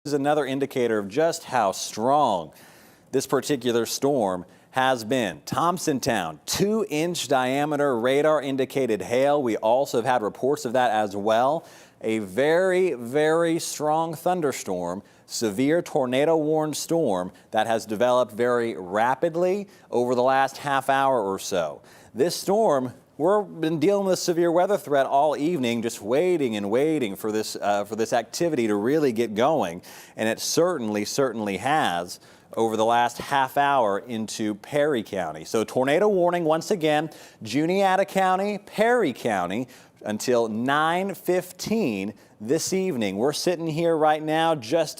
This is another indicator of just how strong this particular storm has been. Thompsontown, 2-inch diameter radar indicated hail. We also have had reports of that as well. A very, very strong thunderstorm, severe tornado warned storm that has developed very rapidly over the last half hour or so. This storm, we've been dealing with severe weather threat all evening, just waiting and waiting for this activity to really get going. And it certainly has over the last half hour into Perry County. So tornado warning once again, Juniata County, Perry County until 9:15 this evening. We're sitting here right now just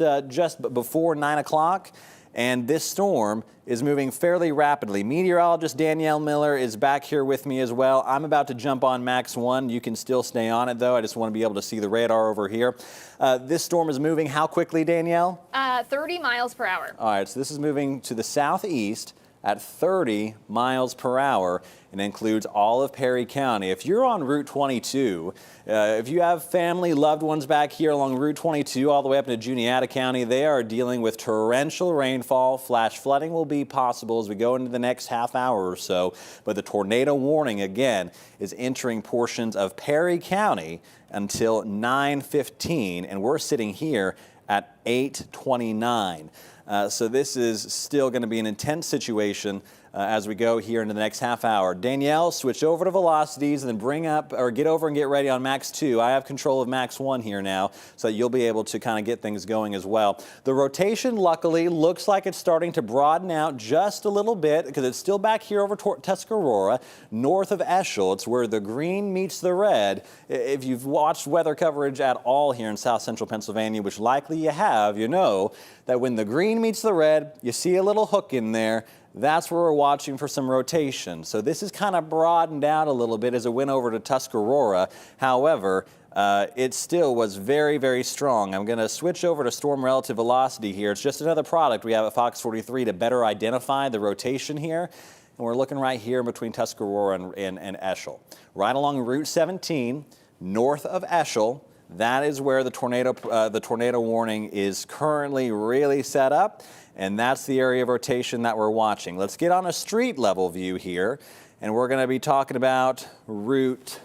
before 9 o'clock. And this storm is moving fairly rapidly. Meteorologist Danielle Miller is back here with me as well. I'm about to jump on Max 1. You can still stay on it, though. I just want to be able to see the radar over here. This storm is moving how quickly, Danielle? 30 miles per hour. All right, so this is moving to the southeast at 30 miles per hour and includes all of Perry County. If you're on Route 22, if you have family, loved ones back here along Route 22 all the way up into Juniata County, they are dealing with torrential rainfall. Flash flooding will be possible as we go into the next half hour or so. But the tornado warning, again, is entering portions of Perry County until 9:15, and we're sitting here at 8:29. So this is still going to be an intense situation as we go here into the next half hour. Danielle, switch over to velocities and then bring up or get over and get ready on Max 2. I have control of Max 1 here now, so you'll be able to kind of get things going as well. The rotation, luckily, looks like it's starting to broaden out just a little bit because it's still back here over Tuscarora, north of Eschel. It's where the green meets the red. If you've watched weather coverage at all here in south central Pennsylvania, which likely you have, you know that when the green meets the red, you see a little hook in there. That's where we're watching for some rotation. So this is kind of broadened out a little bit as it went over to Tuscarora. However, it still was very, very strong. I'm going to switch over to storm relative velocity here. It's just another product we have at Fox 43 to better identify the rotation here. And we're looking right here between Tuscarora and Eschel. Right along Route 17, north of Eschel. That is where the tornado warning is currently really set up, and that's the area of rotation that we're watching. Let's get on a street level view here, and we're going to be talking about Route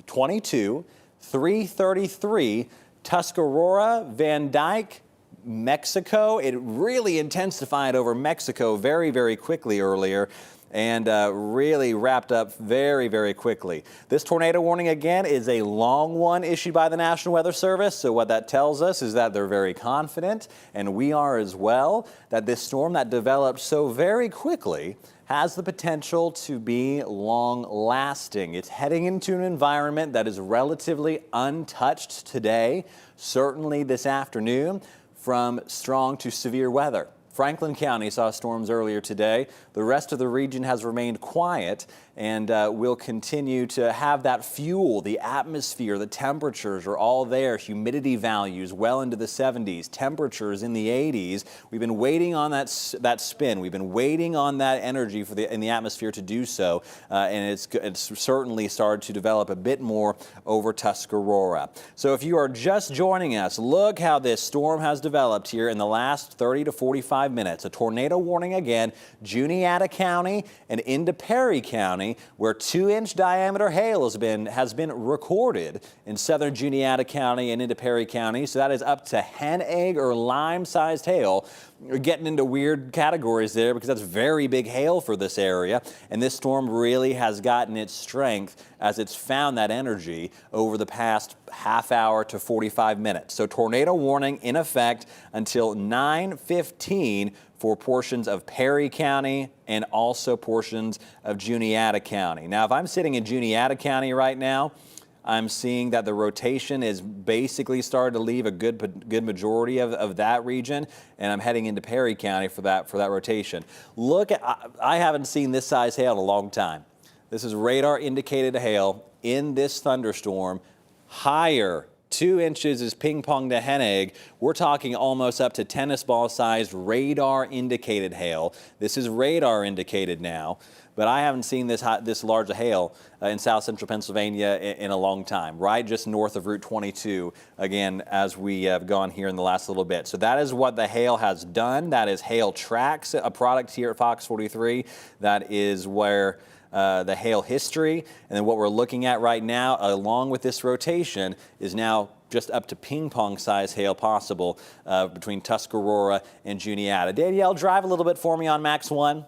22, 333, Tuscarora, Van Dyke, Mexico. It really intensified over Mexico very, very quickly earlier. And really wrapped up very, very quickly. This tornado warning, again, is a long one issued by the National Weather Service. So what that tells us is that they're very confident, and we are as well, that this storm that developed so very quickly has the potential to be long-lasting. It's heading into an environment that is relatively untouched today, certainly this afternoon, from strong to severe weather. Franklin County saw storms earlier today. The rest of the region has remained quiet and will continue to have that fuel. The atmosphere, the temperatures are all there. Humidity values well into the 70s, temperatures in the 80s. We've been waiting on that spin. We've been waiting on that energy in the atmosphere to do so, and it's certainly started to develop a bit more over Tuscarora. So if you are just joining us, look how this storm has developed here in the last 30 to 45 minutes. A tornado warning again, Juniata County and into Perry County, where 2-inch diameter hail has been recorded in southern Juniata County and into Perry County. So that is up to hen egg or lime-sized hail. You're getting into weird categories there because that's very big hail for this area. And this storm really has gotten its strength as it's found that energy over the past half hour to 45 minutes. So tornado warning in effect until 9:15 for portions of Perry County and also portions of Juniata County. Now, if I'm sitting in Juniata County right now, I'm seeing that the rotation is basically started to leave a good majority of that region, and I'm heading into Perry County for that rotation. Look at, I haven't seen this size hail in a long time. This is radar indicated hail in this thunderstorm, higher 2 inches is ping pong to hen egg. We're talking almost up to tennis ball sized radar indicated hail. This is radar indicated now, but I haven't seen this large of hail in south central Pennsylvania in a long time, right just north of Route 22, again, as we have gone here in the last little bit. So that is what the hail has done. That is Hail Tracks, a product here at Fox 43. That is where the hail history, and then what we're looking at right now, along with this rotation, is now just up to ping pong size hail possible between Tuscarora and Juniata. Danielle, drive a little bit for me on Max 1.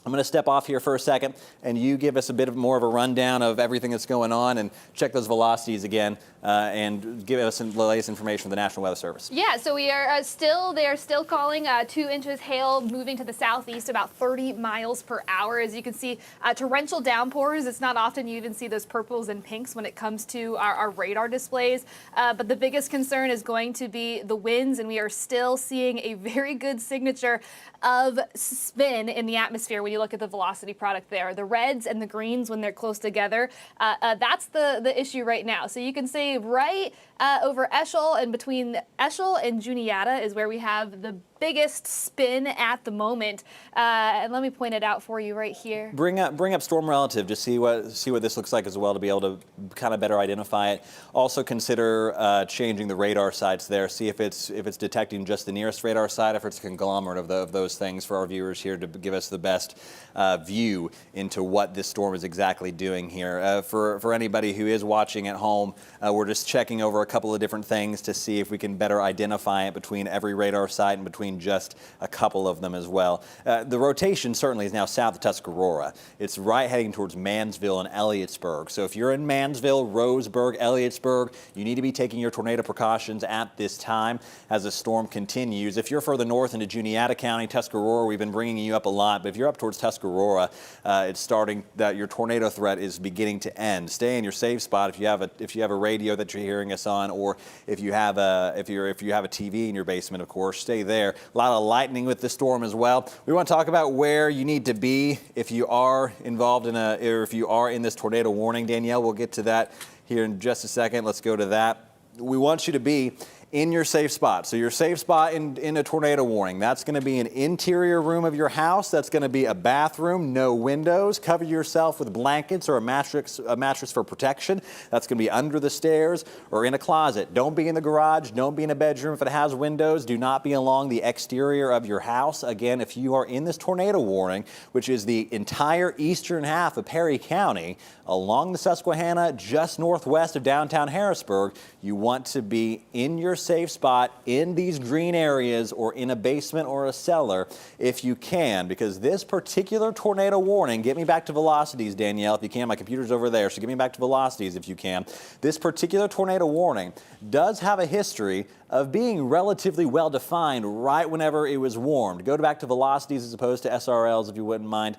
I'm going to step off here for a second, and you give us a bit more of a rundown of everything that's going on and check those velocities again and give us the latest information from the National Weather Service. Yeah, so they are still calling 2 inches hail moving to the southeast about 30 miles per hour. As you can see, torrential downpours. It's not often you even see those purples and pinks when it comes to our radar displays. But the biggest concern is going to be the winds, and we are still seeing a very good signature of spin in the atmosphere when you look at the velocity product there. The reds and the greens, when they're close together, that's the issue right now. So you can say right over Eschel and between Eschel and Juniata is where we have the biggest spin at the moment. And let me point it out for you right here. Bring up storm relative to see what this looks like as well, to be able to kind of better identify it. Also consider changing the radar sites there. See if it's detecting just the nearest radar site, if it's a conglomerate of those things for our viewers here to give us the best view into what this storm is exactly doing here. For anybody who is watching at home, we're just checking over a couple of different things to see if we can better identify it between every radar site and between just a couple of them as well. The rotation certainly is now south of Tuscarora. It's right heading towards Mansville and Elliotsburg. So if you're in Mansville, Roseburg, Elliotsburg, you need to be taking your tornado precautions at this time as the storm continues. If you're further north into Juniata County, Tuscarora, we've been bringing you up a lot, but if you're up towards Tuscarora, it's starting that your tornado threat is beginning to end. Stay in your safe spot if you have a radio that you're hearing us on, or if you have a TV in your basement, of course, stay there. A lot of lightning with the storm as well. We want to talk about where you need to be if you are involved or if you are in this tornado warning. Danielle, we'll get to that here in just a second. Let's go to that. We want you to be in your safe spot. So your safe spot in a tornado warning, that's going to be an interior room of your house. That's going to be a bathroom, no windows. Cover yourself with blankets or a mattress for protection. That's going to be under the stairs or in a closet. Don't be in the garage. Don't be in a bedroom if it has windows. Do not be along the exterior of your house. Again, if you are in this tornado warning, which is the entire eastern half of Perry County, along the Susquehanna, just northwest of downtown Harrisburg, you want to be in your safe spot in these green areas or in a basement or a cellar if you can, because this particular tornado warning, get me back to velocities, Danielle, if you can. My computer's over there, so get me back to velocities if you can. This particular tornado warning does have a history of being relatively well defined right whenever it was warmed. Go back to velocities as opposed to SRLs if you wouldn't mind,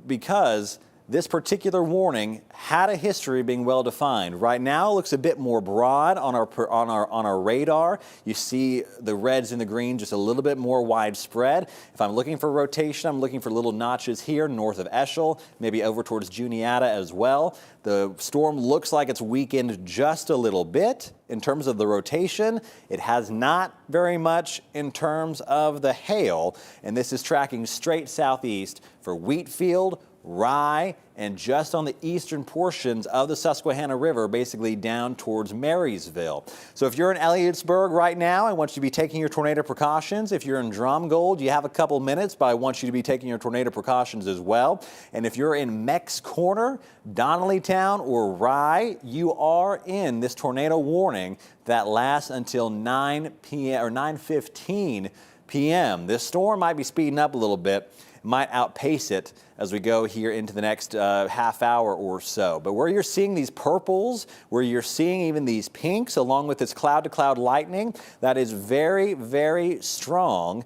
because this particular warning had a history of being well defined. Right now, it looks a bit more broad on our radar. You see the reds and the greens just a little bit more widespread. If I'm looking for rotation, I'm looking for little notches here north of Eschel, maybe over towards Juniata as well. The storm looks like it's weakened just a little bit in terms of the rotation. It has not very much in terms of the hail, and this is tracking straight southeast for Wheatfield, Rye, and just on the eastern portions of the Susquehanna River, basically down towards Marysville. So if you're in Elliotsburg right now, I want you to be taking your tornado precautions. If you're in Drumgold, you have a couple minutes, but I want you to be taking your tornado precautions as well. And if you're in Mex Corner, Donnellytown, or Rye, you are in this tornado warning that lasts until 9 p.m. or 9:15 p.m. This storm might be speeding up a little bit, might outpace it as we go here into the next half hour or so. But where you're seeing these purples, where you're seeing even these pinks, along with this cloud-to-cloud lightning, that is very, very strong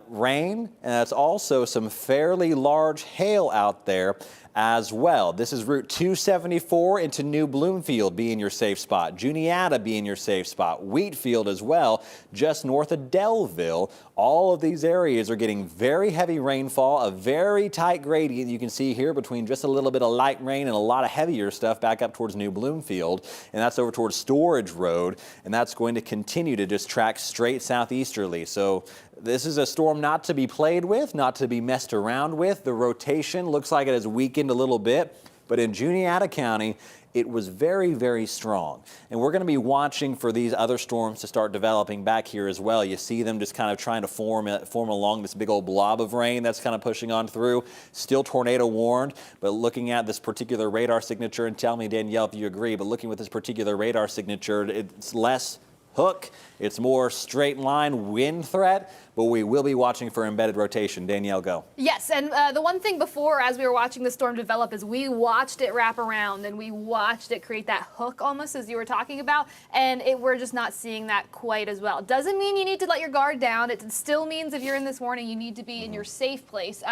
rain, and that's also some fairly large hail out there as well. This is Route 274 into New Bloomfield being your safe spot. Juniata being your safe spot. Wheatfield as well, just north of Delville. All of these areas are getting very heavy rainfall, a very tight gradient you can see here between just a little bit of light rain and a lot of heavier stuff back up towards New Bloomfield. And that's over towards Storage Road. And that's going to continue to just track straight southeasterly. So this is a storm not to be played with, not to be messed around with. The rotation looks like it has weakened a little bit, but in Juniata County, it was very, very strong. And we're going to be watching for these other storms to start developing back here as well. You see them just kind of trying to form along this big old blob of rain that's kind of pushing on through. Still tornado warned, but looking at this particular radar signature, and tell me, Danielle, if you agree, but looking with this particular radar signature, it's less hook, it's more straight line wind threat, but we will be watching for embedded rotation. Danielle, go. Yes, and the one thing before, as we were watching the storm develop, is we watched it wrap around and we watched it create that hook almost, as you were talking about, and we're just not seeing that quite as well. Doesn't mean you need to let your guard down. It still means if you're in this warning, you need to be in your safe place,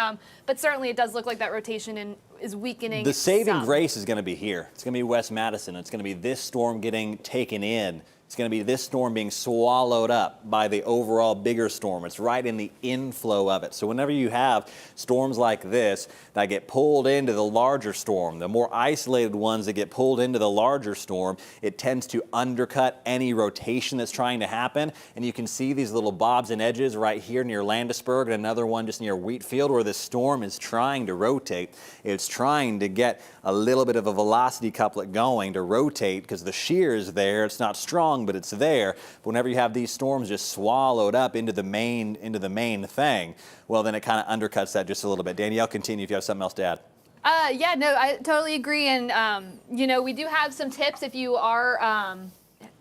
but certainly it does look like that rotation is weakening. The saving grace is going to be here. It's going to be West Madison. It's going to be this storm getting taken in. It's going to be this storm being swallowed up by the overall bigger storm. It's right in the inflow of it. So whenever you have storms like this that get pulled into the larger storm, the more isolated ones that get pulled into the larger storm, it tends to undercut any rotation that's trying to happen. And you can see these little bobs and edges right here near Landisburg and another one just near Wheatfield where the storm is trying to rotate. It's trying to get a little bit of a velocity couplet going to rotate because the shear is there. It's not strong, but it's there. But whenever you have these storms just swallowed up into the main thing, well, then it kind of undercuts that just a little bit. Danielle, continue if you have something else to add. Yeah, no, I totally agree. And, you know, we do have some tips if you are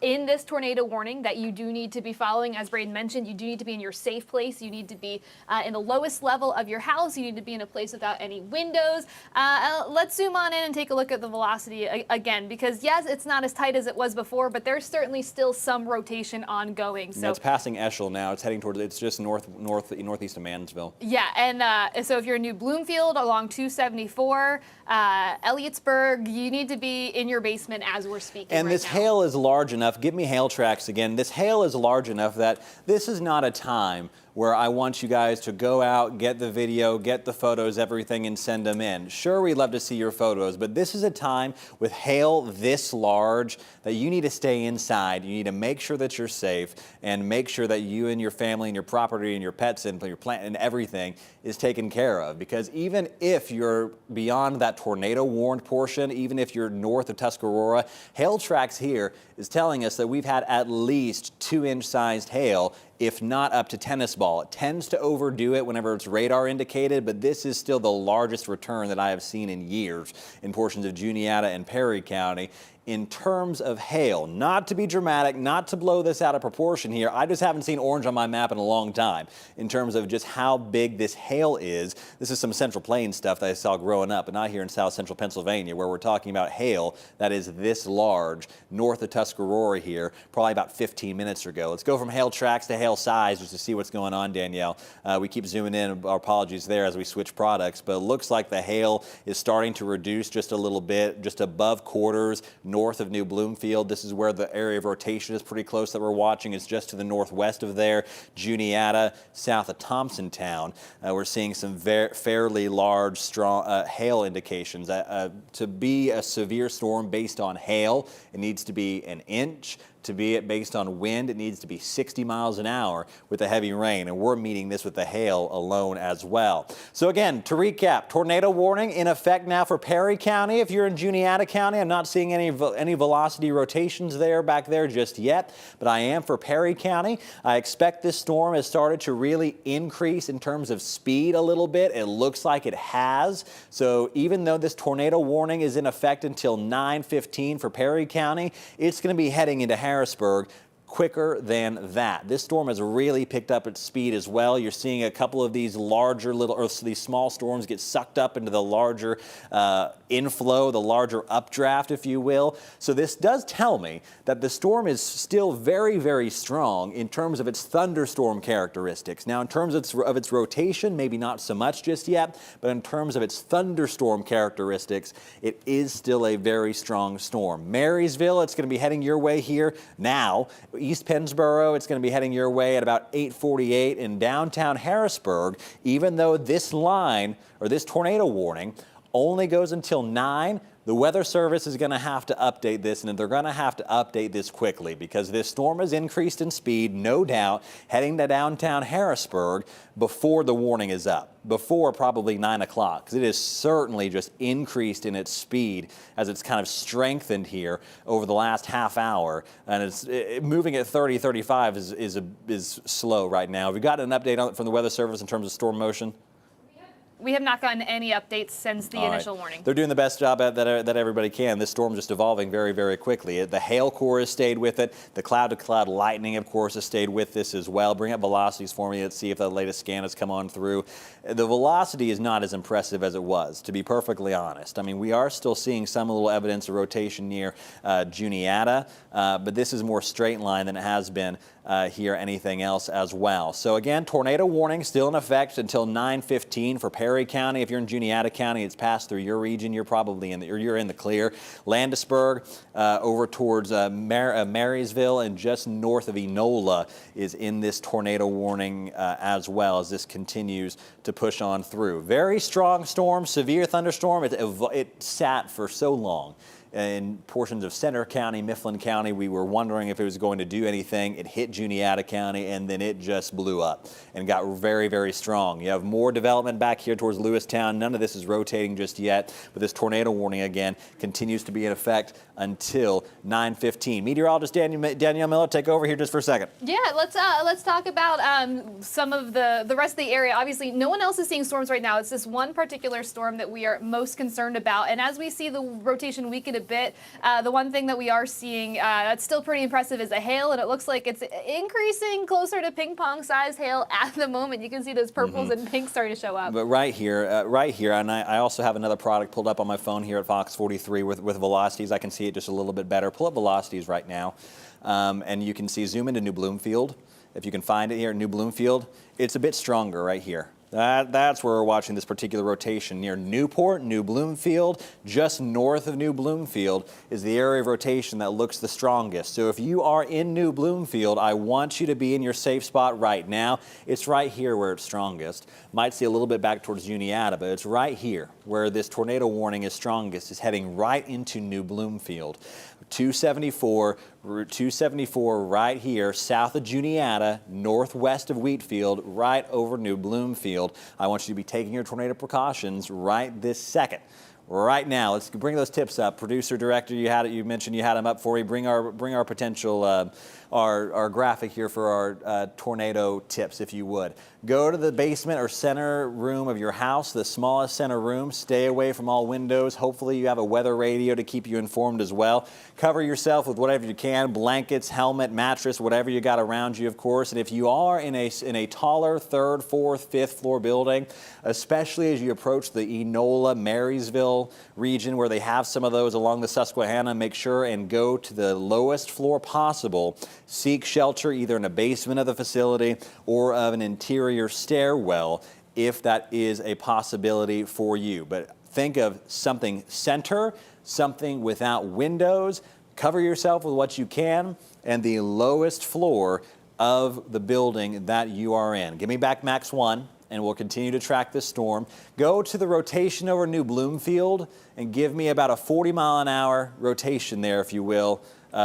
in this tornado warning that you do need to be following. As Braden mentioned, you do need to be in your safe place. You need to be in the lowest level of your house. You need to be in a place without any windows. Let's zoom on in and take a look at the velocity again, because yes, it's not as tight as it was before, but there's certainly still some rotation ongoing. So it's passing Eschel now. It's heading towards, it's just northeast of Mansville. Yeah, and so if you're in New Bloomfield along 274, Elliotsburg, you need to be in your basement as we're speaking. And this hail is large enough. Give me hail tracks again. This hail is large enough that this is not a time where I want you guys to go out, get the video, get the photos, everything, and send them in. Sure, we'd love to see your photos, but this is a time with hail this large that you need to stay inside. You need to make sure that you're safe and make sure that you and your family and your property and your pets and your plant and everything is taken care of. Because even if you're beyond that tornado warned portion, even if you're north of Tuscarora, hail tracks here is telling us that we've had at least 2-inch sized hail, if not up to tennis ball. It tends to overdo it whenever it's radar indicated, but this is still the largest return that I have seen in years in portions of Juniata and Perry County. In terms of hail, not to be dramatic, not to blow this out of proportion here, I just haven't seen orange on my map in a long time in terms of just how big this hail is. This is some Central Plains stuff that I saw growing up, and not here in South Central Pennsylvania, where we're talking about hail that is this large north of Tuscarora here, probably about 15 minutes ago. Let's go from hail tracks to hail size just to see what's going on, Danielle. We keep zooming in. Our apologies there as we switch products, but it looks like the hail is starting to reduce just a little bit, just above quarters, north of New Bloomfield. This is where the area of rotation is pretty close that we're watching. It's just to the northwest of there. Juniata, south of Thompsontown. We're seeing some fairly large, strong hail indications. To be a severe storm based on hail, it needs to be 1 inch. To be it based on wind, it needs to be 60 miles an hour with the heavy rain, and we're meeting this with the hail alone as well. So again, to recap, tornado warning in effect now for Perry County. If you're in Juniata County, I'm not seeing any velocity rotations back there just yet, but I am for Perry County. I expect this storm has started to really increase in terms of speed a little bit. It looks like it has. So even though this tornado warning is in effect until 9:15 for Perry County, it's going to be heading into Harrisburg quicker than that. This storm has really picked up its speed as well. You're seeing a couple of these these small storms get sucked up into the larger inflow, the larger updraft, if you will. So this does tell me that the storm is still very, very strong in terms of its thunderstorm characteristics. Now, in terms of its rotation, maybe not so much just yet, but in terms of its thunderstorm characteristics, it is still a very strong storm. Marysville, it's going to be heading your way here now. East Pennsboro, it's going to be heading your way at about 8:48 in downtown Harrisburg, even though this line or this tornado warning only goes until 9. The Weather Service is going to have to update this, and they're going to have to update this quickly because this storm has increased in speed, no doubt, heading to downtown Harrisburg before the warning is up, before probably 9 o'clock, because it is certainly just increased in its speed as it's kind of strengthened here over the last half hour, and it's moving at 30, 35 is slow right now. Have you gotten an update from the Weather Service in terms of storm motion? We have not gotten any updates since the initial warning. They're doing the best job that everybody can. This storm's just evolving very, very quickly. The hail core has stayed with it. The cloud-to-cloud lightning, of course, has stayed with this as well. Bring up velocities for me. Let's see if the latest scan has come on through. The velocity is not as impressive as it was, to be perfectly honest. I mean, we are still seeing some little evidence of rotation near Juniata, but this is more straight line than it has been here anything else as well. So again, tornado warning still in effect until 9:15 for Perry County. If you're in Juniata County, it's passed through your region. You're probably you're in the clear. Landisburg over towards Marysville and just north of Enola is in this tornado warning as well as this continues to push on through. Very strong storm, severe thunderstorm. It sat for so long. In portions of Center County, Mifflin County, we were wondering if it was going to do anything. It hit Juniata County, and then it just blew up and got very, very strong. You have more development back here towards Lewistown. None of this is rotating just yet, but this tornado warning, again, continues to be in effect until 9:15. Meteorologist Danielle Miller, take over here just for a second. Yeah, let's talk about some of the rest of the area. Obviously, no one else is seeing storms right now. It's this one particular storm that we are most concerned about. And as we see the rotation weaken a bit, the one thing that we are seeing that's still pretty impressive is the hail, and it looks like it's increasing closer to ping pong size hail at the moment. You can see those purples and pinks starting to show up. But right here, and I also have another product pulled up on my phone here at Fox 43 with velocities. I can see it just a little bit better. Pull up velocities right now, and you can see, zoom into New Bloomfield. If you can find it here in New Bloomfield, it's a bit stronger right here. That's where we're watching this particular rotation near Newport, New Bloomfield. Just north of New Bloomfield is the area of rotation that looks the strongest. So if you are in New Bloomfield, I want you to be in your safe spot right now. It's right here where it's strongest. Might see a little bit back towards Juniata, but it's right here where this tornado warning is strongest. It's heading right into New Bloomfield. 274, Route 274 right here, south of Juniata, northwest of Wheatfield, right over New Bloomfield. I want you to be taking your tornado precautions right this second. Right now, let's bring those tips up. Producer, director, you mentioned you had them up for you. Bring our potential, our graphic here for our tornado tips, if you would. Go to the basement or center room of your house, the smallest center room. Stay away from all windows. Hopefully you have a weather radio to keep you informed as well. Cover yourself with whatever you can, blankets, helmet, mattress, whatever you got around you, of course. And if you are in a taller third, fourth, fifth floor building, especially as you approach the Enola, Marysville region where they have some of those along the Susquehanna, make sure and go to the lowest floor possible. Seek shelter either in a basement of the facility or of an interior stairwell if that is a possibility for you. But think of something center, something without windows. Cover yourself with what you can, and the lowest floor of the building that you are in. Give me back Max 1, and we'll continue to track this storm. Go to the rotation over New Bloomfield and give me about a 40-mile-an-hour rotation there, if you will,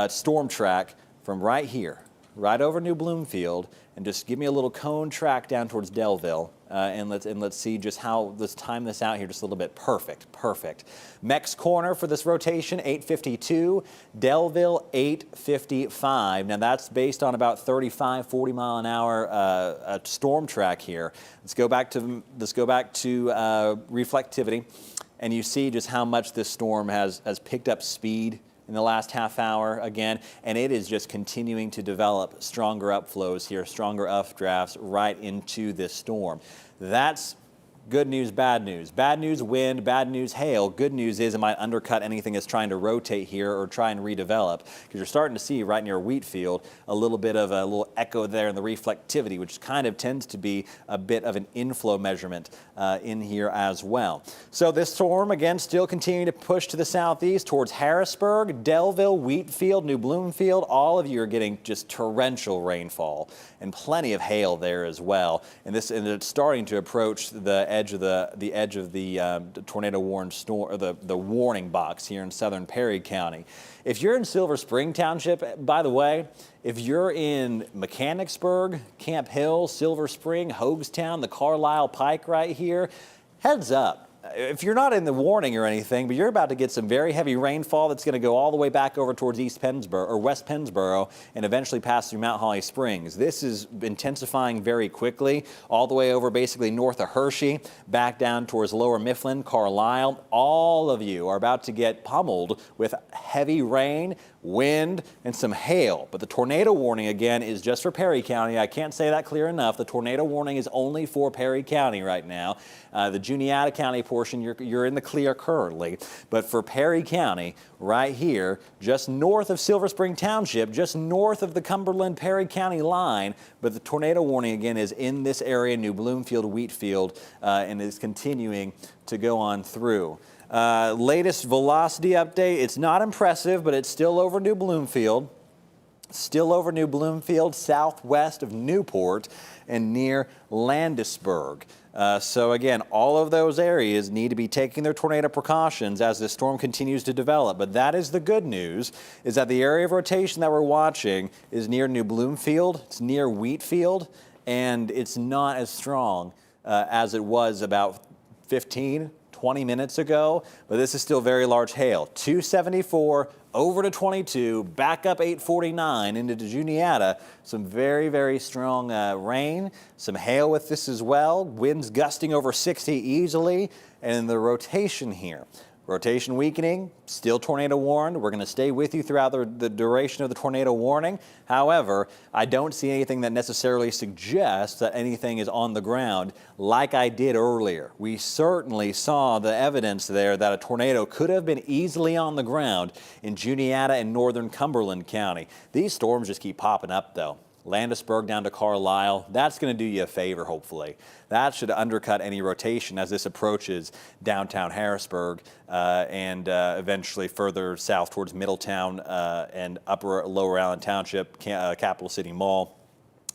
storm track from right here, right over New Bloomfield, and just give me a little cone track down towards Delville, and let's see just how let's time this out here just a little bit. Perfect. Mex Corner for this rotation 8:52, Delville 8:55. Now that's based on about 35, 40 mile an hour storm track here. Let's go back to reflectivity, and you see just how much this storm has picked up speed in the last half hour again, and it is just continuing to develop stronger upflows here, stronger updrafts right into this storm. That's good news, bad news. Bad news, wind, bad news, hail. Good news is it might undercut anything that's trying to rotate here or try and redevelop, because you're starting to see right near wheat field a little bit of a little echo there in the reflectivity, which kind of tends to be a bit of an inflow measurement in here as well. So this storm, again, still continuing to push to the southeast towards Harrisburg, Delville, Wheatfield, New Bloomfield. All of you are getting just torrential rainfall and plenty of hail there as well. And it's starting to approach the edge of the tornado warning storm, or the warning box here in southern Perry County. If you're in Silver Spring Township, by the way, if you're in Mechanicsburg, Camp Hill, Silver Spring, Hoagstown, the Carlisle Pike right here, heads up. If you're not in the warning or anything, but you're about to get some very heavy rainfall that's going to go all the way back over towards East Pennsboro or West Pennsboro and eventually pass through Mount Holly Springs. This is intensifying very quickly, all the way over basically north of Hershey, back down towards lower Mifflin, Carlisle. All of you are about to get pummeled with heavy rain, wind, and some hail. But the tornado warning, again, is just for Perry County. I can't say that clear enough. The tornado warning is only for Perry County right now. The Juniata County portion, you're in the clear currently. But for Perry County, right here, just north of Silver Spring Township, just north of the Cumberland-Perry County line, but the tornado warning, again, is in this area, New Bloomfield, Wheatfield, and is continuing to go on through. Latest velocity update, it's not impressive, but it's still over New Bloomfield. Still over New Bloomfield, southwest of Newport and near Landisburg. So again, all of those areas need to be taking their tornado precautions as this storm continues to develop. But that is the good news, is that the area of rotation that we're watching is near New Bloomfield, it's near Wheatfield, and it's not as strong as it was about 20 minutes ago, but this is still very large hail. 274 over to 22, back up 849 into Juniata. Some very, very strong rain, some hail with this as well. Winds gusting over 60 easily, and the rotation here. Rotation weakening, still tornado warned. We're going to stay with you throughout the duration of the tornado warning. However, I don't see anything that necessarily suggests that anything is on the ground like I did earlier. We certainly saw the evidence there that a tornado could have been easily on the ground in Juniata and northern Cumberland County. These storms just keep popping up though. Landisburg down to Carlisle, that's going to do you a favor, hopefully. That should undercut any rotation as this approaches downtown Harrisburg and eventually further south towards Middletown and upper Lower Allen Township, Capital City Mall,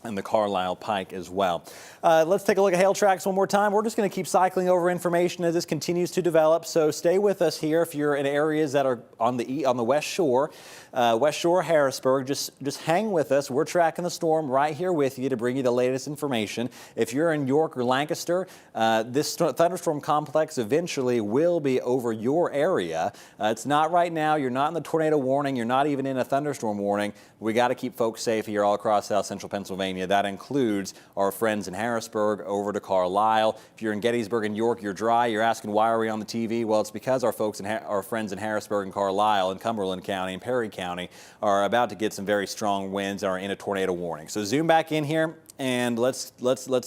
and the Carlisle Pike as well. Let's take a look at hail tracks one more time. We're just going to keep cycling over information as this continues to develop, so stay with us here if you're in areas that are on the West Shore. West Shore, Harrisburg, just hang with us. We're tracking the storm right here with you to bring you the latest information. If you're in York or Lancaster, this thunderstorm complex eventually will be over your area. It's not right now. You're not in the tornado warning. You're not even in a thunderstorm warning. We got to keep folks safe here all across South Central Pennsylvania. That includes our friends in Harrisburg over to Carlisle. If you're in Gettysburg and York, you're dry. You're asking why are we on the TV? Well, it's because our folks our friends in Harrisburg and Carlisle and Cumberland County and Perry County are about to get some very strong winds and are in a tornado warning. So zoom back in here and let's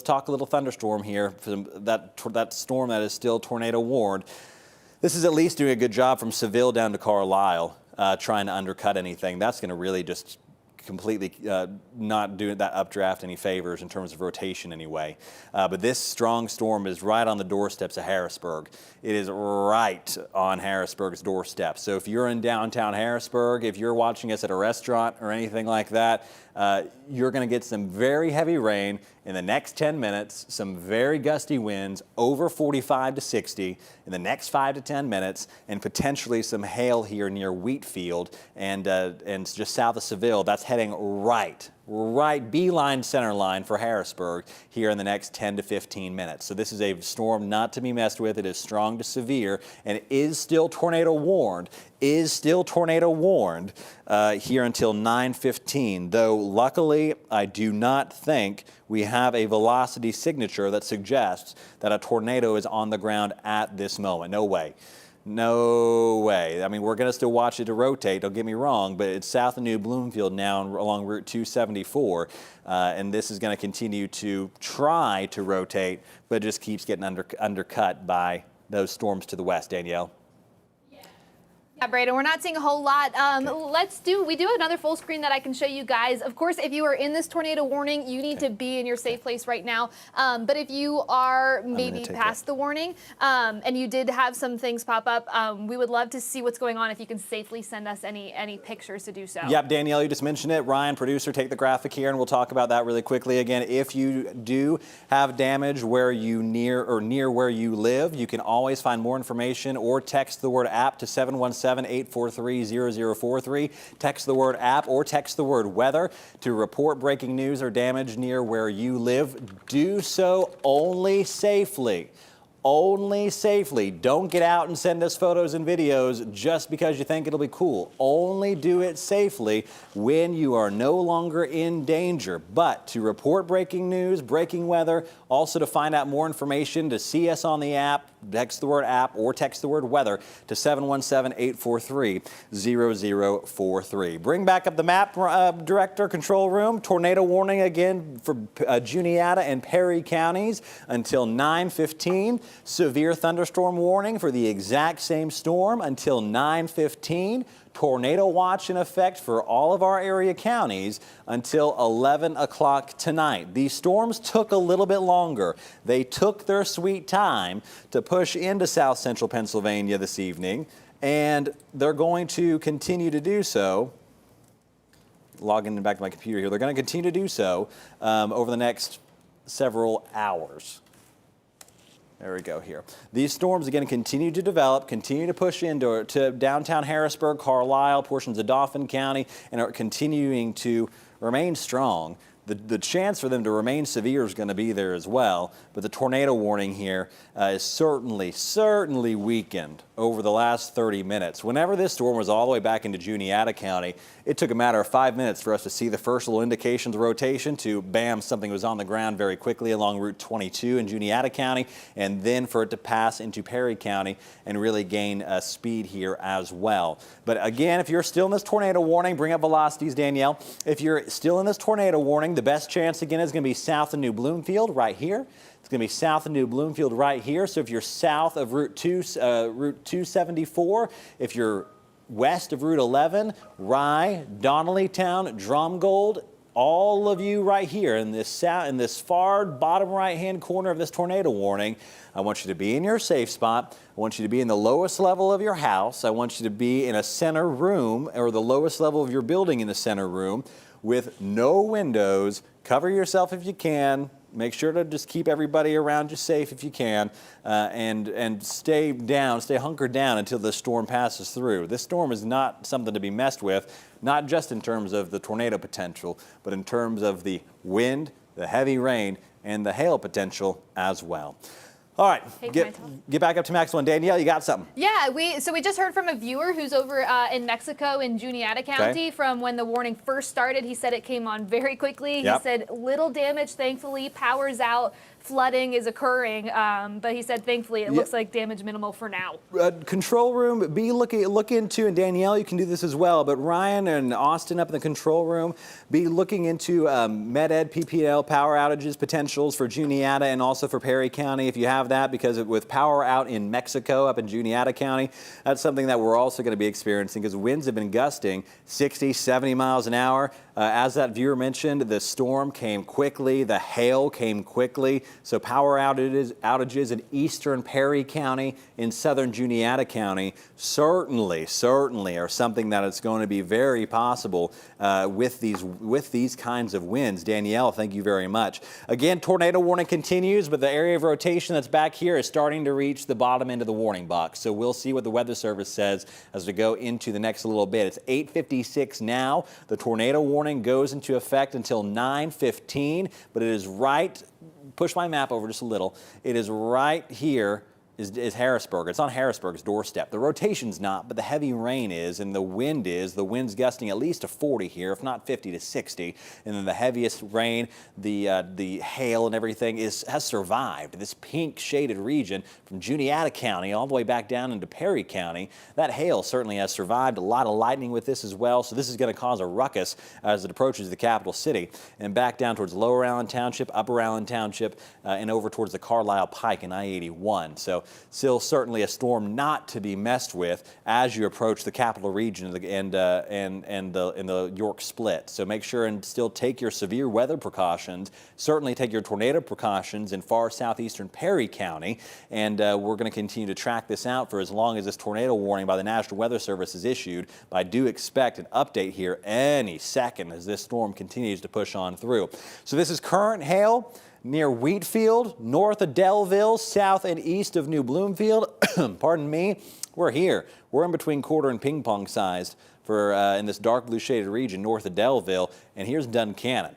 talk a little thunderstorm here. That storm that is still tornado warned. This is at least doing a good job from Seville down to Carlisle, trying to undercut anything. That's going to really just completely not do that updraft any favors in terms of rotation anyway. But this strong storm is right on the doorsteps of Harrisburg. It is right on Harrisburg's doorstep. So if you're in downtown Harrisburg, if you're watching us at a restaurant or anything like that, you're going to get some very heavy rain in the next 10 minutes, some very gusty winds over 45 to 60 in the next 5 to 10 minutes, and potentially some hail here near Wheatfield and just south of Seville. That's heading right beeline center line for Harrisburg here in the next 10 to 15 minutes. So this is a storm not to be messed with. It is strong to severe and it is still tornado warned. Here until 9:15, though luckily I do not think we have a velocity signature that suggests that a tornado is on the ground at this moment. No way. No way. I mean, we're going to still watch it to rotate, don't get me wrong, but it's south of New Bloomfield now along Route 274, and this is going to continue to try to rotate, but it just keeps getting undercut by those storms to the west. Danielle? Yeah, Braden, we're not seeing a whole lot. We do have another full screen that I can show you guys. Of course, if you are in this tornado warning, you need to be in your safe place right now. But if you are maybe past the warning and you did have some things pop up, we would love to see what's going on if you can safely send us any pictures to do so. Yep, Danielle, you just mentioned it. Ryan, producer, take the graphic here, and we'll talk about that really quickly. Again, if you do have damage where you near where you live, you can always find more information or text the word app to 717-843-0043. Text the word app or text the word weather to report breaking news or damage near where you live. Do so only safely. Only safely. Don't get out and send us photos and videos just because you think it'll be cool. Only do it safely when you are no longer in danger. But to report breaking news, breaking weather, also to find out more information, to see us on the app, text the word app or text the word weather to 717-843-0043. Bring back up the map, Director, control room. Tornado warning again for Juniata and Perry counties until 9:15. Severe thunderstorm warning for the exact same storm until 9:15. Tornado watch in effect for all of our area counties until 11 o'clock tonight. These storms took a little bit longer. They took their sweet time to push into south central Pennsylvania this evening, and they're going to continue to do so. Logging back to my computer here. They're going to continue to do so over the next several hours. There we go here. These storms again continue to develop, continue to push into downtown Harrisburg, Carlisle, portions of Dauphin County, and are continuing to remain strong. The chance for them to remain severe is going to be there as well, but the tornado warning here is certainly weakened over the last 30 minutes. Whenever this storm was all the way back into Juniata County, it took a matter of 5 minutes for us to see the first little indications of rotation to bam, something was on the ground very quickly along Route 22 in Juniata County, and then for it to pass into Perry County and really gain speed here as well. But again, if you're still in this tornado warning, bring up velocities, Danielle. If you're still in this tornado warning, the best chance again is going to be south of New Bloomfield right here. It's going to be south of New Bloomfield right here. So if you're south of Route 274, if you're west of Route 11, Rye, Donnellytown, Drumgold, all of you right here in this far bottom right-hand corner of this tornado warning, I want you to be in your safe spot. I want you to be in the lowest level of your house. I want you to be in a center room or the lowest level of your building in the center room with no windows. Cover yourself if you can. Make sure to just keep everybody around you safe if you can, and stay hunkered down until the storm passes through. This storm is not something to be messed with, not just in terms of the tornado potential, but in terms of the wind, the heavy rain, and the hail potential as well. All right, get back up to Maxwell and Danielle. You got something? Yeah, we just heard from a viewer who's over in Mexico in Juniata County from when the warning first started. He said it came on very quickly. He said little damage, thankfully. Power's out. Flooding is occurring, but he said thankfully it looks like damage minimal for now. Control room, look into, and Danielle, you can do this as well, but Ryan and Austin up in the control room, be looking into MedEd, PPL, power outages potentials for Juniata and also for Perry County if you have that, because with power out in Mexico up in Juniata County, that's something that we're also going to be experiencing because winds have been gusting 60, 70 miles an hour. As that viewer mentioned, the storm came quickly, the hail came quickly, so power outages in eastern Perry County, in southern Juniata County, certainly are something that is going to be very possible with these kinds of winds. Danielle, thank you very much. Again, tornado warning continues, but the area of rotation that's back here is starting to reach the bottom end of the warning box. So we'll see what the Weather Service says as we go into the next little bit. It's 8:56 now. The tornado warning goes into effect until 9:15, but it is right, push my map over just a little, it is right here is Harrisburg. It's on Harrisburg's doorstep. The rotation's not, but the heavy rain is, and the wind is. The wind's gusting at least to 40 here, if not 50 to 60. And then the heaviest rain, the hail and everything has survived. This pink shaded region from Juniata County all the way back down into Perry County. That hail certainly has survived. A lot of lightning with this as well. So this is going to cause a ruckus as it approaches the capital city and back down towards Lower Allen Township, Upper Allen Township, and over towards the Carlisle Pike and I-81. So still certainly a storm not to be messed with as you approach the capital region and the York Split. So make sure and still take your severe weather precautions. Certainly take your tornado precautions in far southeastern Perry County. And we're going to continue to track this out for as long as this tornado warning by the National Weather Service is issued. But I do expect an update here any second as this storm continues to push on through. So this is current hail near Wheatfield, north of Delville, south and east of New Bloomfield. Pardon me. We're here. We're in between quarter and ping pong sized for in this dark blue shaded region north of Delville. And here's Duncannon.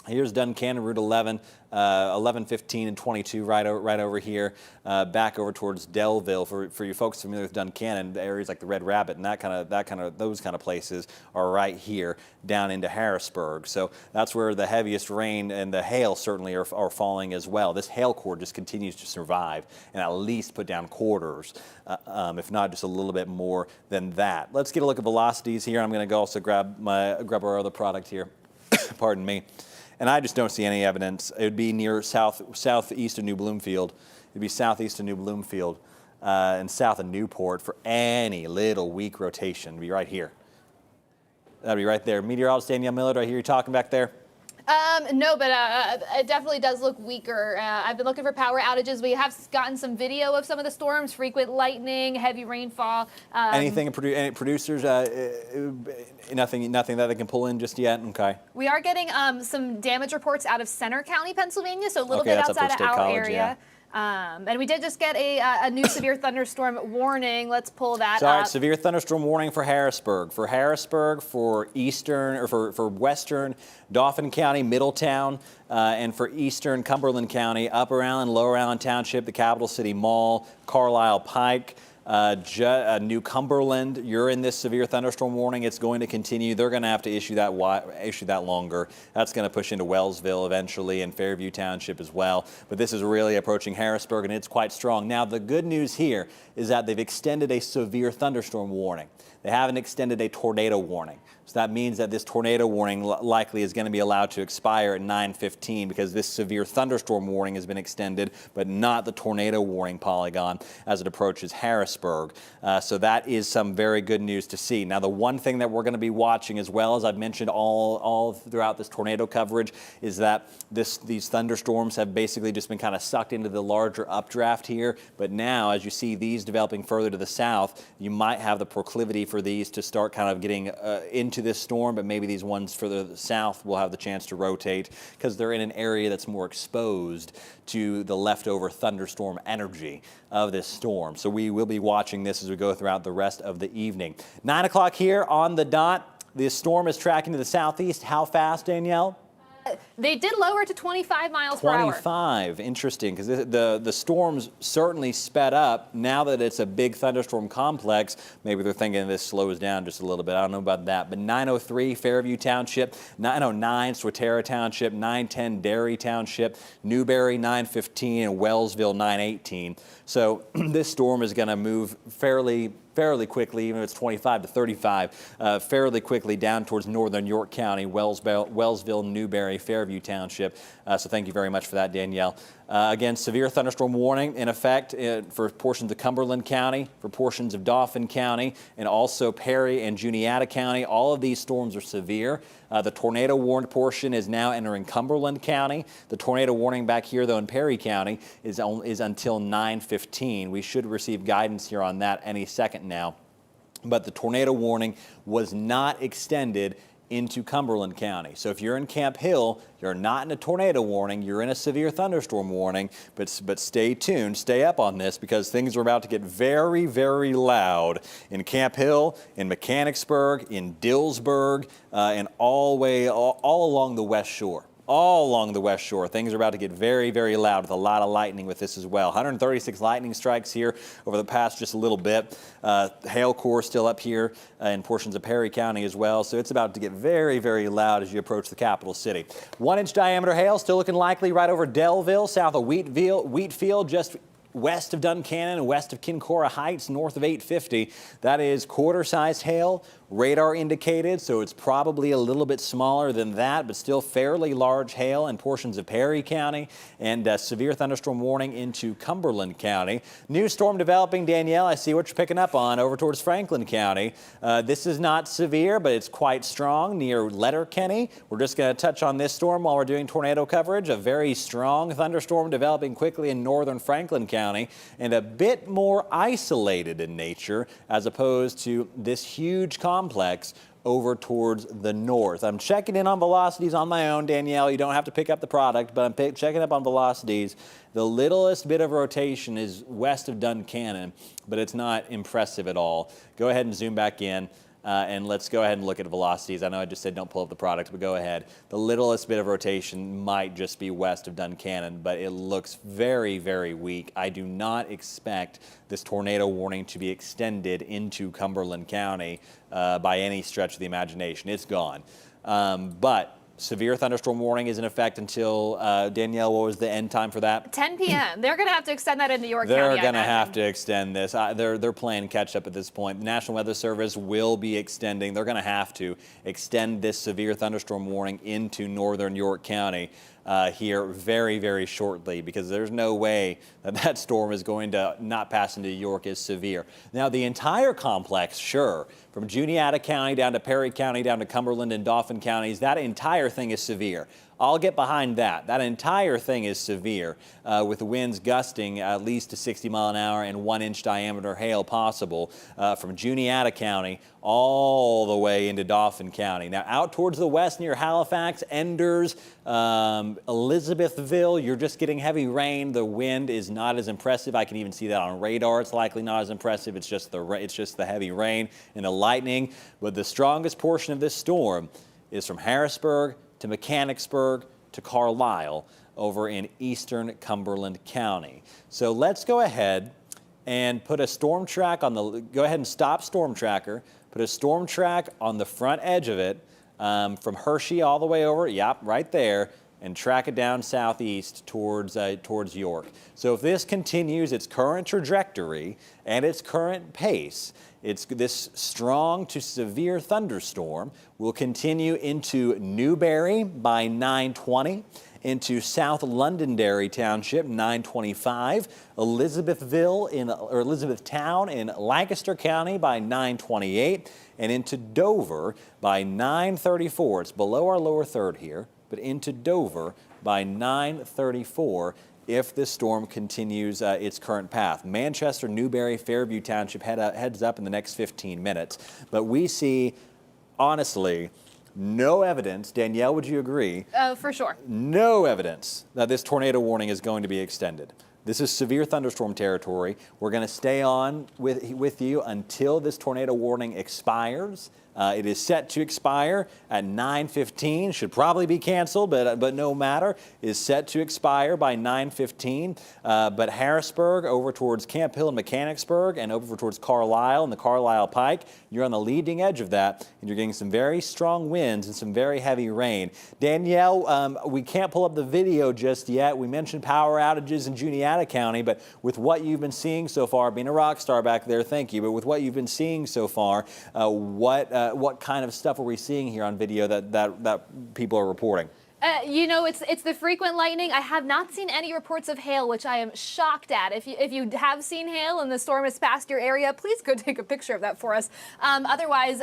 Here's Duncannon, Route 11, 11, 15, and 22 right over here, back over towards Delville. For you folks familiar with Duncannon, the areas like the Red Rabbit and those kind of places are right here down into Harrisburg. So that's where the heaviest rain and the hail certainly are falling as well. This hail core just continues to survive and at least put down quarters, if not just a little bit more than that. Let's get a look at velocities here. I'm going to also grab our other product here. Pardon me. And I just don't see any evidence. It would be near southeast of New Bloomfield. It'd be southeast of New Bloomfield and south of Newport for any little weak rotation. It'd be right here. That'd be right there. Meteorologist Danielle Miller, do I hear you talking back there? No, but it definitely does look weaker. I've been looking for power outages. We have gotten some video of some of the storms, frequent lightning, heavy rainfall. Anything, any producers, nothing that they can pull in just yet? Okay. We are getting some damage reports out of Center County, Pennsylvania, so a little bit that's outside of our College, area. yeah. And we did just get a new severe thunderstorm warning. Let's pull that up. All right, up. severe thunderstorm warning for Harrisburg. For eastern, or for western Dauphin County, Middletown, and for eastern Cumberland County, Upper Allen, Lower Allen Township, the Capital City Mall, Carlisle Pike, New Cumberland. You're in this severe thunderstorm warning. It's going to continue. They're going to have to issue that longer. That's going to push into Wellsville eventually and Fairview Township as well. But this is really approaching Harrisburg, and it's quite strong. Now, the good news here is that they've extended a severe thunderstorm warning. They haven't extended a tornado warning. So that means that this tornado warning likely is going to be allowed to expire at 9:15 because this severe thunderstorm warning has been extended, but not the tornado warning polygon as it approaches Harrisburg. So that is some very good news to see. Now, the one thing that we're going to be watching as well, as I've mentioned all throughout this tornado coverage, is that these thunderstorms have basically just been kind of sucked into the larger updraft here. But now, as you see these developing further to the south, you might have the proclivity for these to start kind of getting into this storm, but maybe these ones further south will have the chance to rotate because they're in an area that's more exposed to the leftover thunderstorm energy of this storm. So we will be watching this as we go throughout the rest of the evening. 9 o'clock here on the dot. This storm is tracking to the southeast. How fast, Danielle? They did lower to 25 miles per hour. 25, interesting, because the storm's certainly sped up. Now that it's a big thunderstorm complex, maybe they're thinking this slows down just a little bit. I don't know about that. But 903 Fairview Township, 909 Swatara Township, 910 Derry Township, Newberry 915, and Wellsville 918. So this storm is going to move fairly quickly, even if it's 25 to 35, fairly quickly down towards northern York County, Wellsville, Newberry, Fairview Township. So thank you very much for that, Danielle. Again, severe thunderstorm warning in effect for portions of Cumberland County, for portions of Dauphin County, and also Perry and Juniata County. All of these storms are severe. The tornado warned portion is now entering Cumberland County. The tornado warning back here, though, in Perry County is until 9:15. We should receive guidance here on that any second now. But the tornado warning was not extended into Cumberland County. So if you're in Camp Hill, you're not in a tornado warning, you're in a severe thunderstorm warning, but stay tuned, stay up on this because things are about to get very, very loud in Camp Hill, in Mechanicsburg, in Dillsburg, and all along the West Shore. all along the west shore. Things are about to get very, very loud with a lot of lightning with this as well. 136 lightning strikes here over the past just a little bit. Hail core still up here in portions of Perry County as well. So it's about to get very, very loud as you approach the capital city. 1-inch diameter hail still looking likely right over Delville, south of Wheatfield, just west of Duncannon and west of Kincora Heights, north of 850. That is quarter-sized hail, radar indicated, so it's probably a little bit smaller than that, but still fairly large hail in portions of Perry County, and severe thunderstorm warning into Cumberland County. New storm developing, Danielle. I see what you're picking up on over towards Franklin County. This is not severe, but it's quite strong near Letterkenny. We're just going to touch on this storm while we're doing tornado coverage. A very strong thunderstorm developing quickly in northern Franklin County, and a bit more isolated in nature as opposed to this huge complex over towards the north. I'm checking in on velocities on my own, Danielle. You don't have to pick up the product, but I'm checking up on velocities. The littlest bit of rotation is west of Duncannon, but it's not impressive at all. Go ahead and zoom back in. And let's go ahead and look at velocities. I know I just said don't pull up the product, but go ahead. The littlest bit of rotation might just be west of Duncannon, but it looks very, very weak. I do not expect this tornado warning to be extended into Cumberland County by any stretch of the imagination. It's gone. But severe thunderstorm warning is in effect until, Danielle, what was the end time for that? 10 p.m. They're going to have to extend that into York County. They're going to have to extend this. They're playing catch up at this point. The National Weather Service will be extending. They're going to have to extend this severe thunderstorm warning into northern York County here very, very shortly, because there's no way that that storm is going to not pass into York as severe. Now, the entire complex, sure, from Juniata County down to Perry County, down to Cumberland and Dauphin counties, that entire thing is severe. I'll get behind that. That entire thing is severe, with winds gusting at least to 60 miles an hour and 1-inch diameter hail possible from Juniata County all the way into Dauphin County. Now, out towards the west near Halifax, Enders, Elizabethville, you're just getting heavy rain. The wind is not as impressive. I can even see that on radar. It's likely not as impressive. It's just the heavy rain and the lightning. But the strongest portion of this storm is from Harrisburg to Mechanicsburg to Carlisle over in eastern Cumberland County. So let's go ahead and put a storm track on the, go ahead and stop Storm Tracker, put a storm track on the front edge of it from Hershey all the way over, yep, right there, and track it down southeast towards York. So if this continues its current trajectory and its current pace, this strong to severe thunderstorm will continue into Newberry by 9:20, into South Londonderry Township 9:25, Elizabethtown in Lancaster County by 9:28, and into Dover by 9:34. It's below our lower third here, but into Dover by 9:34. If this storm continues its current path. Manchester, Newberry, Fairview Township heads up in the next 15 minutes. But we see, honestly, no evidence. Danielle, would you agree? For sure. No evidence that this tornado warning is going to be extended. This is severe thunderstorm territory. We're going to stay on with you until this tornado warning expires. It is set to expire at 9:15. Should probably be canceled, but no matter. Is set to expire by 9:15. But Harrisburg over towards Camp Hill and Mechanicsburg and over towards Carlisle and the Carlisle Pike, you're on the leading edge of that, and you're getting some very strong winds and some very heavy rain. Danielle, we can't pull up the video just yet. We mentioned power outages in Juniata County, but with what you've been seeing so far, being a rock star back there, thank you, but with what you've been seeing so far, what kind of stuff are we seeing here on video that people are reporting? You know, it's the frequent lightning. I have not seen any reports of hail, which I am shocked at. If you have seen hail and the storm has passed your area, please go take a picture of that for us. Otherwise,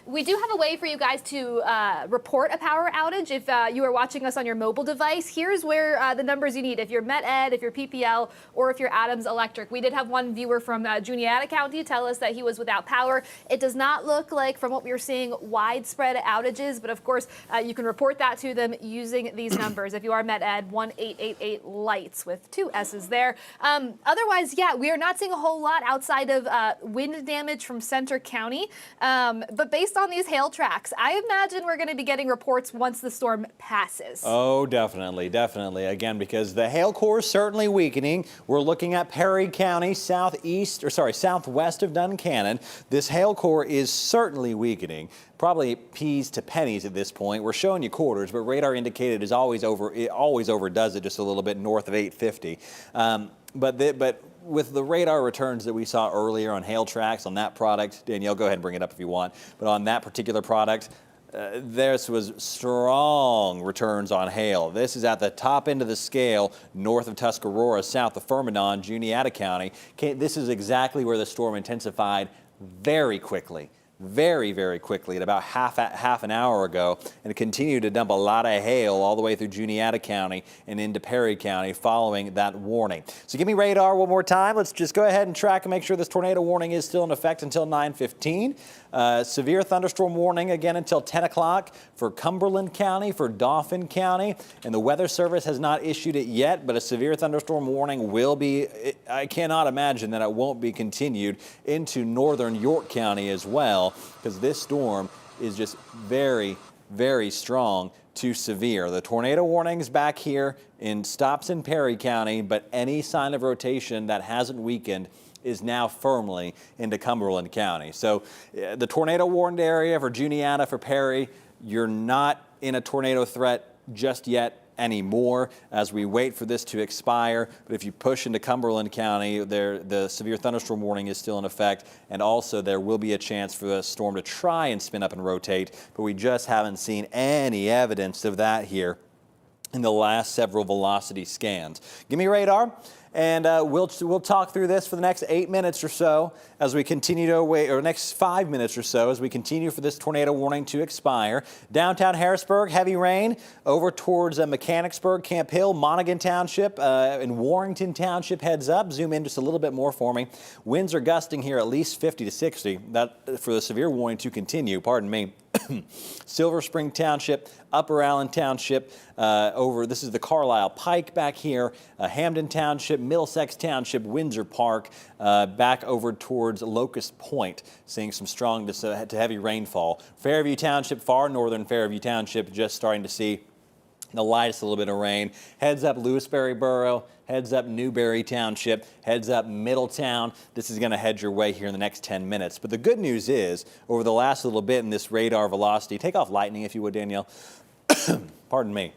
we do have a way for you guys to report a power outage. If you are watching us on your mobile device, here's where the numbers you need. If you're Met Ed, if you're PPL, or if you're Adams Electric. We did have one viewer from Juniata County tell us that he was without power. It does not look like, from what we were seeing, widespread outages, but of course, you can report that to them using using these numbers. If you are Met Ed, 1888 lights with 2 S's there. Otherwise, yeah, we are not seeing a whole lot outside of wind damage from Center County. But based on these hail tracks, I imagine we're going to be getting reports once the storm passes. Oh, definitely, definitely. Again, because the hail core is certainly weakening. We're looking at Perry County, southwest of Duncannon. This hail core is certainly weakening. Probably peas to pennies at this point. We're showing you quarters, but radar indicated is always overdoes it just a little bit north of 850. But with the radar returns that we saw earlier on hail tracks on that product, Danielle, go ahead and bring it up if you want. But on that particular product, this was strong returns on hail. This is at the top end of the scale, north of Tuscarora, south of Fermanagh, Juniata County. This is exactly where the storm intensified very quickly. Very, very quickly at about half an hour ago, and it continued to dump a lot of hail all the way through Juniata County and into Perry County following that warning. So give me radar one more time. Let's just go ahead and track and make sure this tornado warning is still in effect until 9:15. Severe thunderstorm warning again until 10 o'clock for Cumberland County, for Dauphin County, and the Weather Service has not issued it yet, but a severe thunderstorm warning will be, I cannot imagine that it won't be continued into northern York County as well, because this storm is just very, very strong to severe. The tornado warning's back here stops in Perry County, but any sign of rotation that hasn't weakened is now firmly into Cumberland County. So the tornado warned area for Juniata, for Perry, you're not in a tornado threat just yet anymore as we wait for this to expire. But if you push into Cumberland County, the severe thunderstorm warning is still in effect, and also there will be a chance for the storm to try and spin up and rotate, but we just haven't seen any evidence of that here in the last several velocity scans. Give me radar. And we'll talk through this for the next 8 minutes or so as we continue to wait, or next 5 minutes or so as we continue for this tornado warning to expire. Downtown Harrisburg, heavy rain over towards Mechanicsburg, Camp Hill, Monaghan Township, and Warrington Township heads up. Zoom in just a little bit more for me. Winds are gusting here at least 50 to 60. That for the severe warning to continue. Pardon me. Silver Spring Township, Upper Allen Township, this is the Carlisle Pike back here, Hamden Township, Middlesex Township, Windsor Park, back over towards Locust Point, seeing some strong to heavy rainfall. Fairview Township, far northern Fairview Township, just starting to see the lightest little bit of rain. Heads up Lewisberry Borough, heads up Newberry Township, heads up Middletown. This is going to head your way here in the next 10 minutes. But the good news is, over the last little bit in this radar velocity, take off lightning if you would, Danielle. Pardon me.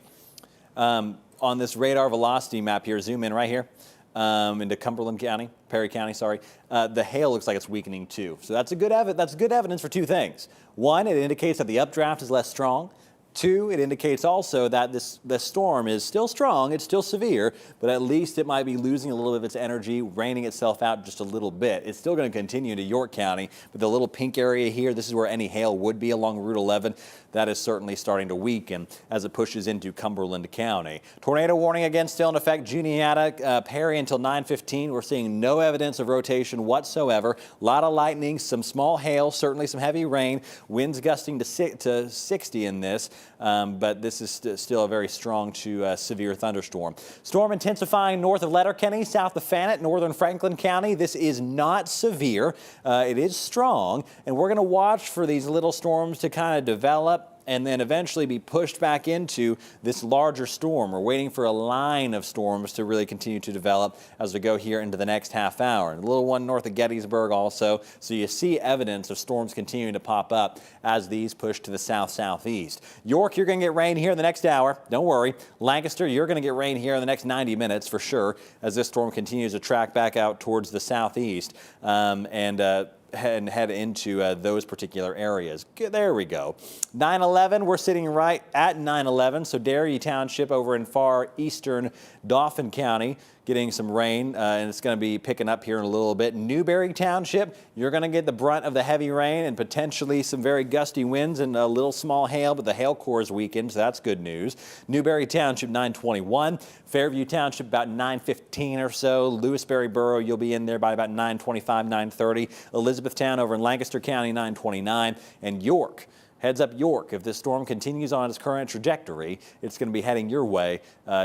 On this radar velocity map here, zoom in right here into Cumberland County, Perry County, sorry. The hail looks like it's weakening too. So that's good evidence for two things. One, it indicates that the updraft is less strong. Two, it indicates also that this storm is still strong, it's still severe, but at least it might be losing a little bit of its energy, raining itself out just a little bit. It's still going to continue into York County, but the little pink area here, this is where any hail would be along Route 11. That is certainly starting to weaken as it pushes into Cumberland County. Tornado warning again still in effect. Juniata, Perry until 9:15. We're seeing no evidence of rotation whatsoever. A lot of lightning, some small hail, certainly some heavy rain. Winds gusting to 60 in this, but this is still a very strong to severe thunderstorm. Storm intensifying north of Letterkenny, south of Fannett, northern Franklin County. This is not severe. It is strong, and we're going to watch for these little storms to kind of develop and then eventually be pushed back into this larger storm. We're waiting for a line of storms to really continue to develop as we go here into the next half hour. And a little one north of Gettysburg also. So you see evidence of storms continuing to pop up as these push to the south-southeast. York, you're going to get rain here in the next hour. Don't worry. Lancaster, you're going to get rain here in the next 90 minutes for sure as this storm continues to track back out towards the southeast and head into those particular areas. There we go. 9/11, we're sitting right at 9/11. So Dairy Township over in far eastern Dauphin County getting some rain, and it's going to be picking up here in a little bit. Newberry Township, you're going to get the brunt of the heavy rain and potentially some very gusty winds and a little small hail, but the hail core is weakened, so that's good news. Newberry Township, 9:21. Fairview Township, about 9:15 or so. Lewisberry Borough, you'll be in there by about 9:25, 9:30. Elizabethtown over in Lancaster County, 9:29. And York, heads up York. If this storm continues on its current trajectory, it's going to be heading your way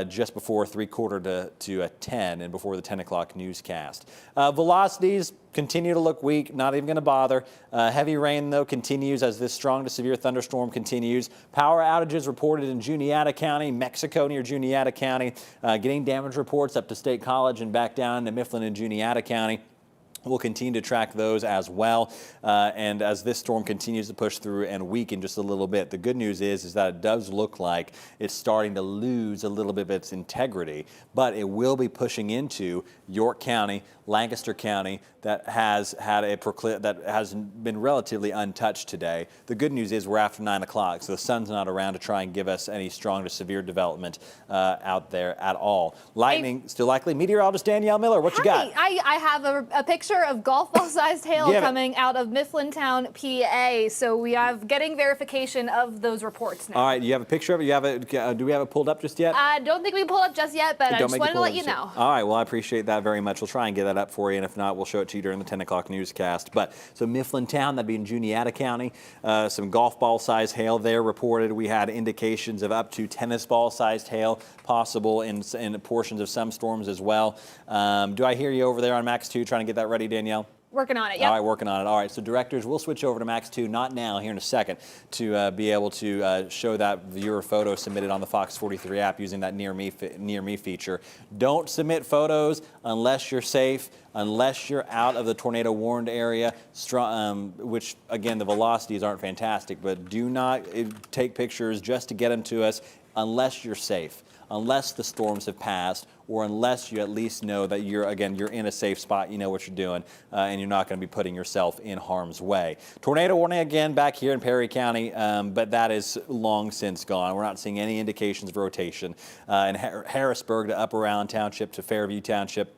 just before 3/4 to 10 and before the 10 o'clock newscast. Velocities continue to look weak, not even going to bother. Heavy rain, though, continues as this strong to severe thunderstorm continues. Power outages reported in Juniata County, Mexico near Juniata County, getting damage reports up to State College and back down to Mifflin and Juniata County. We'll continue to track those as well. And as this storm continues to push through and weaken just a little bit, the good news is that it does look like it's starting to lose a little bit of its integrity, but it will be pushing into York County, Lancaster County, that has had that has been relatively untouched today. The good news is we're after 9 o'clock, so the sun's not around to try and give us any strong to severe development out there at all. Lightning still likely. Meteorologist Danielle Miller, what you got? I have a picture of golf ball sized hail coming out of Mifflintown, PA. So we are getting verification of those reports now. All right, you have a picture of it? You have it? Do we have it pulled up just yet? I don't think we pulled up just yet, but I just wanted to let you know. All right, well, I appreciate that very much. We'll try and get that up for you, and if not, we'll show it to you during the 10 o'clock newscast. But so Mifflintown, that'd be in Juniata County, some golf ball sized hail there reported. We had indications of up to tennis ball sized hail possible in portions of some storms as well. Do I hear you over there on Max 2 trying to get that ready, Danielle? Working on it, yeah. All right, working on it. All right, so directors, we'll switch over to Max 2, not now, here in a second, to be able to show that viewer photo submitted on the Fox 43 app using that Near Me feature. Don't submit photos unless you're safe, unless you're out of the tornado warned area, which, again, the velocities aren't fantastic, but do not take pictures just to get them to us unless you're safe, unless the storms have passed, or unless you at least know that you're in a safe spot, you know what you're doing, and you're not going to be putting yourself in harm's way. Tornado warning again back here in Perry County, but that is long since gone. We're not seeing any indications of rotation. In Harrisburg to Upper Allen Township to Fairview Township,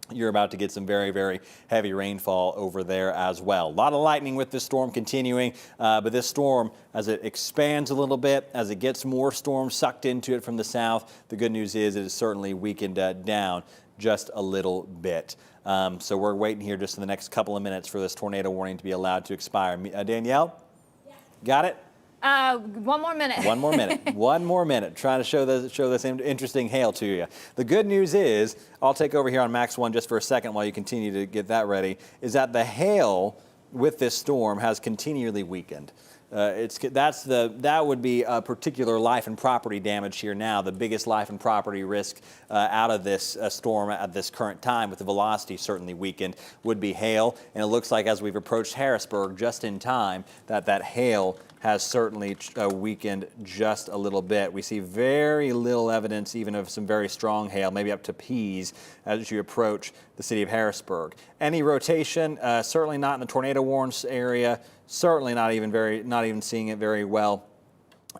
you're about to get some very, very heavy rainfall over there as well. A lot of lightning with this storm continuing, but this storm, as it expands a little bit, as it gets more storms sucked into it from the south, the good news is it is certainly weakened down just a little bit. So we're waiting here just in the next couple of minutes for this tornado warning to be allowed to expire. Danielle? Yeah. Got it? One more minute. One more minute. One more minute. Trying to show this interesting hail to you. The good news is, I'll take over here on Max 1 just for a second while you continue to get that ready, is that the hail with this storm has continually weakened. That would be a particular life and property damage here now. The biggest life and property risk out of this storm at this current time, with the velocity certainly weakened, would be hail. And it looks like as we've approached Harrisburg just in time, that hail has certainly weakened just a little bit. We see very little evidence even of some very strong hail, maybe up to P's, as you approach the city of Harrisburg. Any rotation, certainly not in the tornado warned area, certainly not even seeing it very well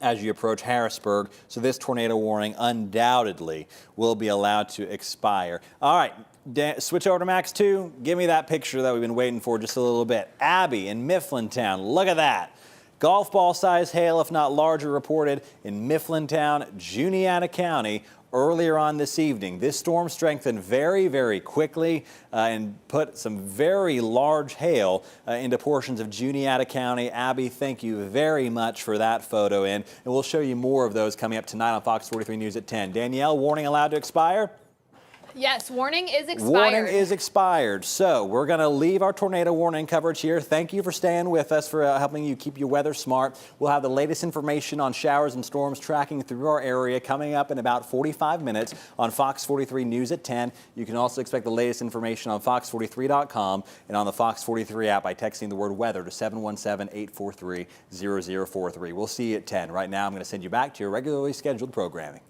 as you approach Harrisburg. So this tornado warning undoubtedly will be allowed to expire. All right, switch over to Max 2. Give me that picture that we've been waiting for just a little bit. Abby in Mifflintown, look at that. Golf ball size hail, if not larger, reported in Mifflintown, Juniata County earlier on this evening. This storm strengthened very, very quickly and put some very large hail into portions of Juniata County. Abby, thank you very much for that photo and we'll show you more of those coming up tonight on Fox 43 News at 10. Danielle, warning allowed to expire? Yes, warning is expired. Warning is expired. So we're going to leave our tornado warning coverage here. Thank you for staying with us, for helping you keep your weather smart. We'll have the latest information on showers and storms tracking through our area coming up in about 45 minutes on Fox 43 News at 10. You can also expect the latest information on fox43.com and on the Fox 43 app by texting the word weather to 717-843-0043. We'll see you at 10. Right now, I'm going to send you back to your regularly scheduled programming.